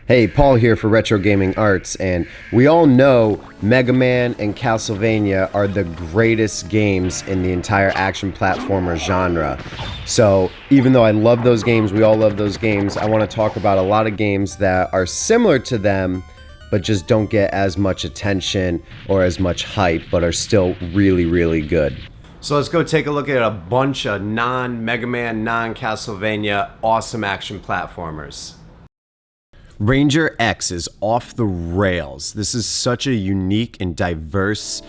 Hey, Paul here for Retro Gaming Arts, and we all know Mega Man and Castlevania are the greatest games in the entire action platformer genre. So, even though I love those games, we all love those games, I want to talk about a lot of games that are similar to them, but just don't get as much attention or as much hype, but are still really, really good. So let's go take a look at a bunch of non-Mega Man, non-Castlevania awesome action platformers. Ranger X is off the rails. This is such a unique and diverse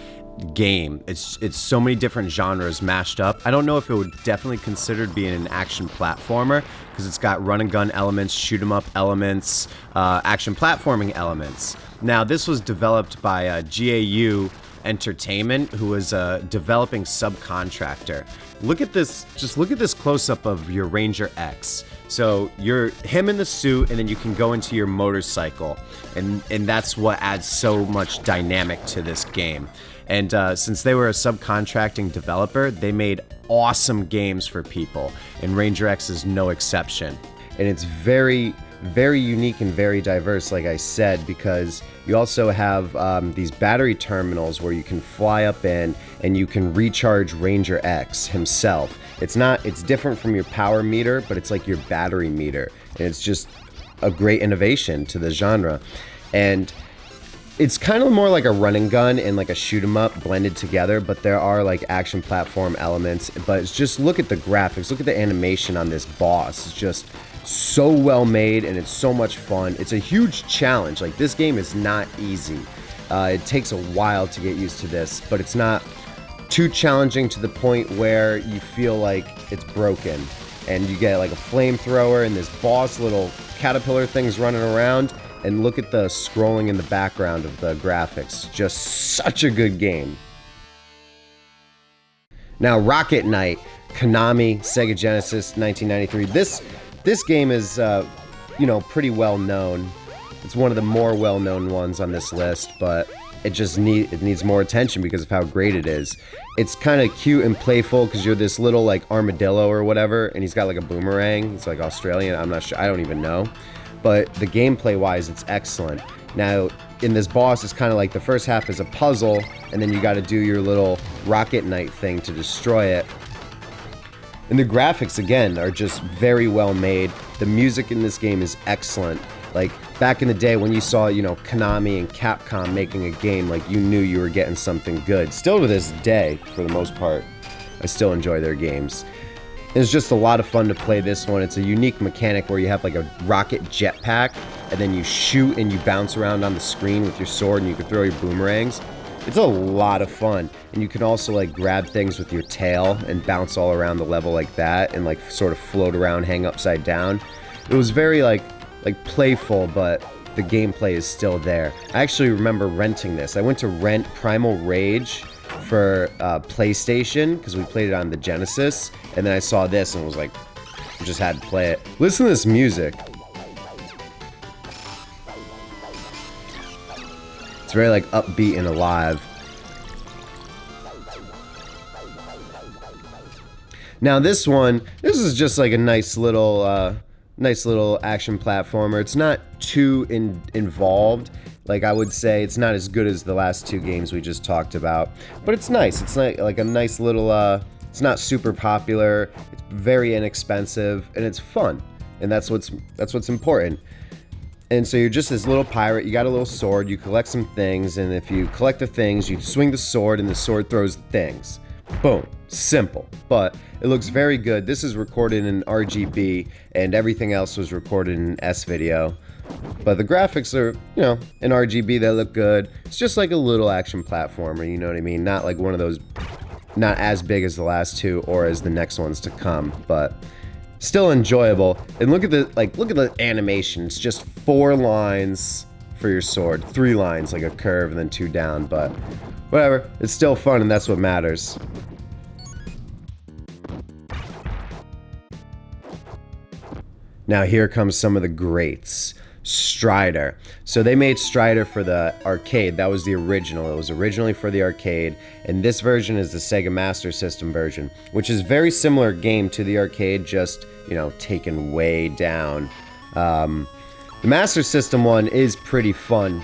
game. It's so many different genres mashed up. I don't know if it would definitely considered being an action platformer because it's got run and gun elements, shoot 'em up elements, action platforming elements. Now this was developed by GAU Entertainment, who is a developing subcontractor. Look at this, just look at this close-up of your Ranger X. So you're him in the suit, and then you can go into your motorcycle, and that's what adds so much dynamic to this game. And since they were a subcontracting developer, they made awesome games for people, and Ranger X is no exception. And it's very unique and very diverse, like I said, because you also have these battery terminals where you can fly up in and you can recharge Ranger X himself. It's different from your power meter, but it's like your battery meter, and it's just a great innovation to the genre. And it's kind of more like a run and gun and like a shoot 'em up blended together, but there are like action platform elements. But it's just, look at the graphics, look at the animation on this boss. It's just so well made, and it's so much fun. It's a huge challenge. Like, this game is not easy. It takes a while to get used to this, but it's not too challenging to the point where you feel like it's broken. And you get like a flamethrower and this boss little caterpillar things running around, and look at the scrolling in the background of the graphics. Just such a good game. Now, Rocket Knight, Konami, Sega Genesis, 1993. This game is, pretty well known. It's one of the more well-known ones on this list, but it needs more attention because of how great it is. It's kind of cute and playful because you're this little like armadillo or whatever, and he's got like a boomerang. It's like Australian. I'm not sure. I don't even know. But the gameplay-wise, it's excellent. Now, in this boss, it's kind of like the first half is a puzzle, and then you got to do your little Rocket Knight thing to destroy it. And the graphics, again, are just very well made. The music in this game is excellent. Like, back in the day when you saw, Konami and Capcom making a game, like, you knew you were getting something good. Still to this day, for the most part, I still enjoy their games. It's just a lot of fun to play this one. It's a unique mechanic where you have like a rocket jetpack, and then you shoot and you bounce around on the screen with your sword, and you can throw your boomerangs. It's a lot of fun, and you can also like grab things with your tail and bounce all around the level like that, and like sort of float around, hang upside down. It was very like playful, but the gameplay is still there. I actually remember renting this. I went to rent Primal Rage for PlayStation because we played it on the Genesis, and then I saw this and was like, just had to play it. Listen to this music. It's very like upbeat and alive. Now this is just like a nice little action platformer. It's not too involved. Like, I would say it's not as good as the last two games we just talked about, but it's nice. It's like a nice little, it's not super popular, it's very inexpensive, and it's fun. And that's what's important. And so you're just this little pirate, you got a little sword, you collect some things, and if you collect the things, you swing the sword, and the sword throws the things. Boom. Simple. But it looks very good. This is recorded in RGB, and everything else was recorded in S-video. But the graphics are, in RGB, they look good. It's just like a little action platformer, you know what I mean? Not like one of those, not as big as the last two or as the next ones to come, but still enjoyable. And look at the animation. It's just 4 lines for your sword, 3 lines, like a curve, and then 2 down, but whatever. It's still fun, and that's what matters. Now here comes some of the greats. Strider. So they made Strider for the arcade. That was the original. It was originally for the arcade, and this version is the Sega Master System version, which is very similar game to the arcade, just, taken way down. The Master System one is pretty fun,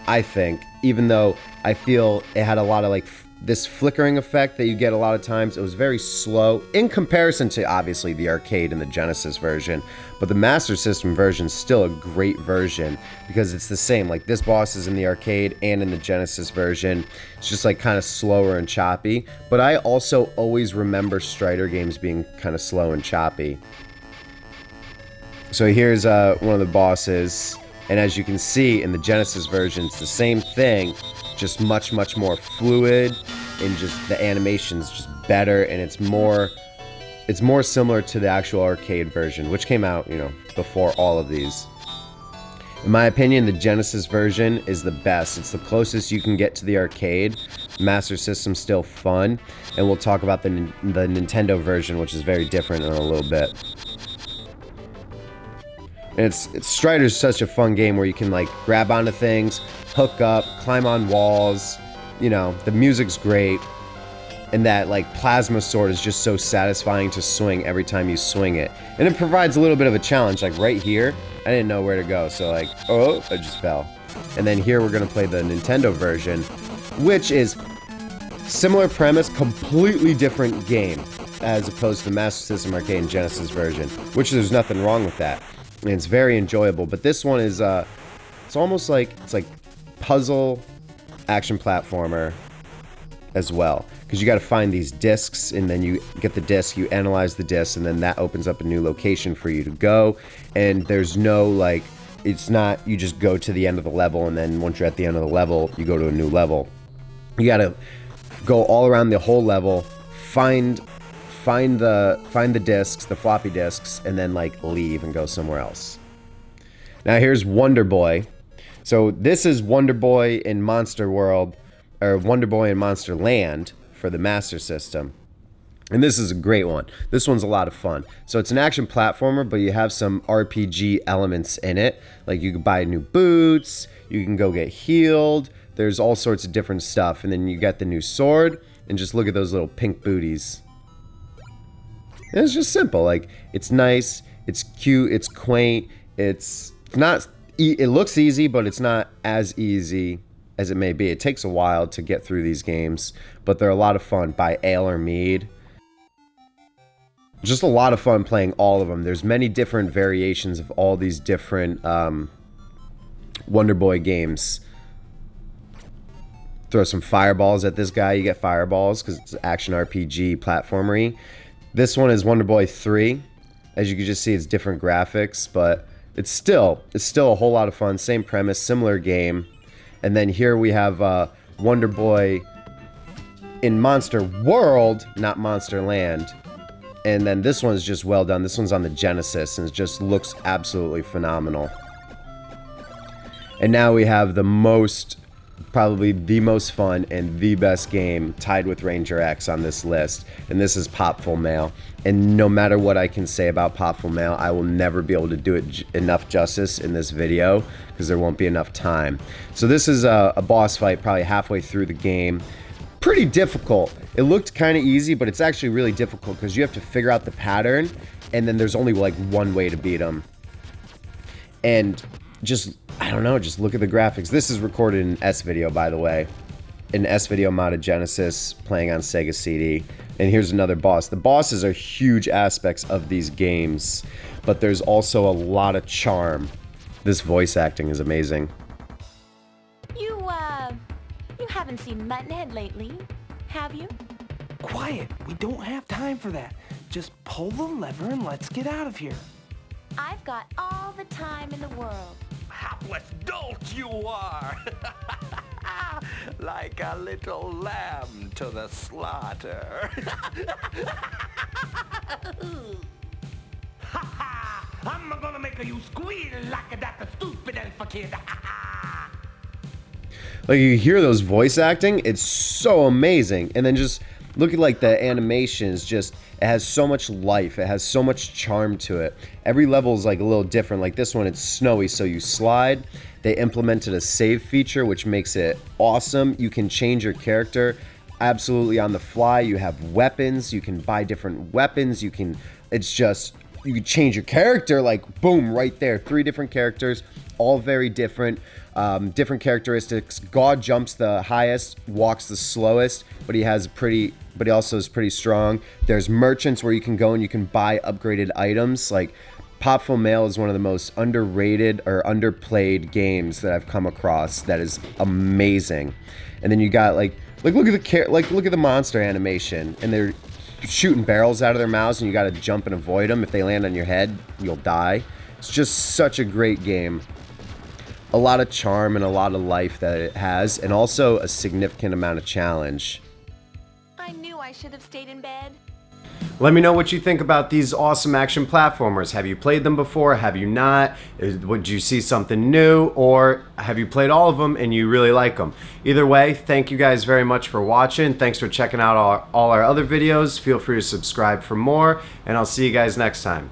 I think, even though I feel it had a lot of like this flickering effect that you get a lot of times. It was very slow in comparison to obviously the arcade and the Genesis version, but the Master System version is still a great version because it's the same. Like this boss is in the arcade and in the Genesis version. It's just like kind of slower and choppy, but I also always remember Strider games being kind of slow and choppy. So here's one of the bosses, and as you can see in the Genesis version, it's the same thing, just much more fluid, and just the animation's just better, and it's more similar to the actual arcade version, which came out, you know, before all of these. In my opinion, the Genesis version is the best. It's the closest you can get to the arcade. Master System's still fun, and we'll talk about the Nintendo version, which is very different in a little bit. And Strider's such a fun game where you can like grab onto things, hook up, climb on walls. You know, the music's great, and that like plasma sword is just so satisfying to swing every time you swing it. And it provides a little bit of a challenge. Like right here, I didn't know where to go, so like, oh, I just fell. And then here we're gonna play the Nintendo version, which is similar premise, completely different game as opposed to the Master System Arcade and Genesis version, which there's nothing wrong with that. And it's very enjoyable, but this one is it's almost like puzzle action platformer as well, because you got to find these discs, and then you get the disc, you analyze the disc, and then that opens up a new location for you to go. And there's no like, it's not you just go to the end of the level, and then once you're at the end of the level, you go to a new level. You got to go all around the whole level, find the discs, the floppy discs, and then like leave and go somewhere else. Now here's Wonder Boy. So this is Wonder Boy in Monster World, or Wonder Boy in Monster Land for the Master System. And this is a great one. This one's a lot of fun. So it's an action platformer, but you have some RPG elements in it. Like you can buy new boots, you can go get healed, there's all sorts of different stuff. And then you get the new sword, and just look at those little pink booties. And it's just simple. Like, it's nice, it's cute, it's quaint, it's not, it looks easy, but it's not as easy as it may be. It takes a while to get through these games, but they're a lot of fun. By Ale or Mead. Just a lot of fun playing all of them. There's many different variations of all these different Wonder Boy games. Throw some fireballs at this guy, you get fireballs because it's action RPG platformery. This one is Wonder Boy 3. As you can just see, it's different graphics, but it's still a whole lot of fun. Same premise, similar game. And then here we have Wonder Boy in Monster World, not Monster Land. And then this one's just well done. This one's on the Genesis, and it just looks absolutely phenomenal. And now we have probably the most fun and the best game, tied with Ranger X on this list, and this is Popful Mail. And no matter what I can say about Popful Mail, I will never be able to do it enough justice in this video because there won't be enough time. So this is a boss fight probably halfway through the game. Pretty difficult. It looked kind of easy, but it's actually really difficult because you have to figure out the pattern, and then there's only like one way to beat them. And just, I don't know, just look at the graphics. This is recorded in S-Video, by the way. An S-Video modded Genesis playing on Sega CD. And here's another boss. The bosses are huge aspects of these games, but there's also a lot of charm. This voice acting is amazing. You haven't seen Muttonhead lately, have you? Quiet, we don't have time for that. Just pull the lever and let's get out of here. I've got all the time in the world. Hapless dolt you are! Like a little lamb to the slaughter. I'm gonna make you squeal like that stupid elf kid. Like, you hear those voice acting, it's so amazing. And then just look at like the animations, just it has so much life, it has so much charm to it. Every level is like a little different. Like this one, it's snowy, so you slide. They implemented a save feature, which makes it awesome. You can change your character absolutely on the fly. You have weapons, you can buy different weapons, it's just you could change your character, like boom, right there. 3 different characters, all very different. Different characteristics. God jumps the highest, walks the slowest, but he also is pretty strong. There's merchants where you can go and you can buy upgraded items. Like Popful Mail is one of the most underrated or underplayed games that I've come across. That is amazing. And then you got like look at the monster animation, and they're shooting barrels out of their mouths, and you got to jump and avoid them. If they land on your head, you'll die. It's just such a great game. A lot of charm and a lot of life that it has, and also a significant amount of challenge. I knew I should have stayed in bed. Let me know what you think about these awesome action platformers. Have you played them before? Have you not? Would you see something new? Or have you played all of them and you really like them? Either way, thank you guys very much for watching. Thanks for checking out all our other videos. Feel free to subscribe for more, and I'll see you guys next time.